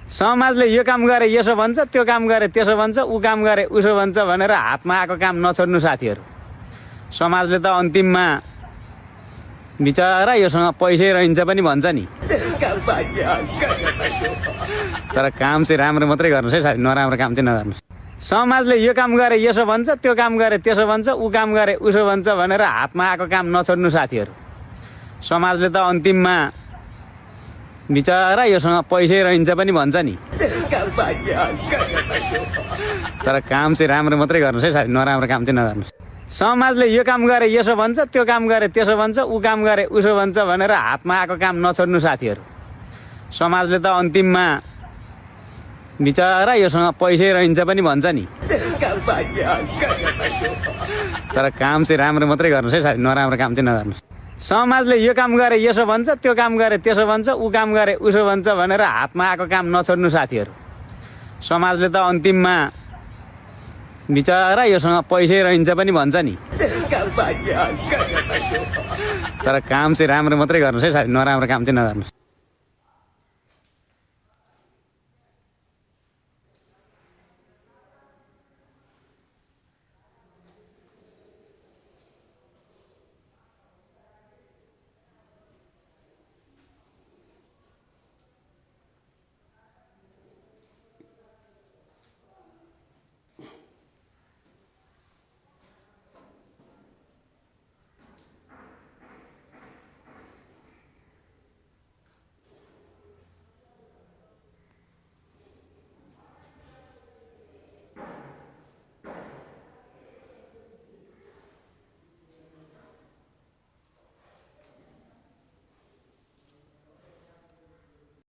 समाजले यो काम गरे यसो भन्छ, त्यो काम गरे त्यसो भन्छ, ऊ काम गरे उसो भन्छ भनेर हातमा आएको काम नछोड्नु साथीहरू। समाजले त अन्तिममा बिचरा योसँग पैसै रहन्छ पनि भन्छ नि। तर काम चाहिँ राम्रो मात्रै गर्नुहोस् है साथी, नराम्रो काम चाहिँ नगर्नुहोस्। समाजले यो काम गरे यसो भन्छ, त्यो काम गरे त्यसो भन्छ, ऊ काम गरे उसो भन्छ भनेर हातमा आएको काम नछोड्नु साथीहरू। समाजले त अन्तिममा बिचरा योसँग पैसै रहन्छ पनि भन्छ नि। तर काम चाहिँ राम्रो मात्रै गर्नुहोस् है साथी, नराम्रो काम चाहिँ नगर्नुहोस्। समाजले यो काम गरे यसो भन्छ, त्यो काम गरे त्यसो भन्छ, ऊ काम गरे उसो भन्छ भनेर हातमा आएको काम नछोड्नु साथीहरू। समाजले त अन्तिममा बिचरा योसँग पैसै रहन्छ पनि भन्छ नि। तर काम चाहिँ राम्रो मात्रै गर्नुहोस् है साथी, नराम्रो काम चाहिँ नगर्नुहोस्। समाजले यो काम गरे यसो भन्छ, त्यो काम गरे त्यसो भन्छ, ऊ काम गरे उसो भन्छ भनेर हातमा आएको काम नछोड्नु साथीहरू। समाजले त अन्तिममा बिचरा योसँग पैसै रहन्छ पनि भन्छ नि। तर काम चाहिँ राम्रो मात्रै गर्नुहोस् है साथी, नराम्रो काम चाहिँ नगर्नुहोस्।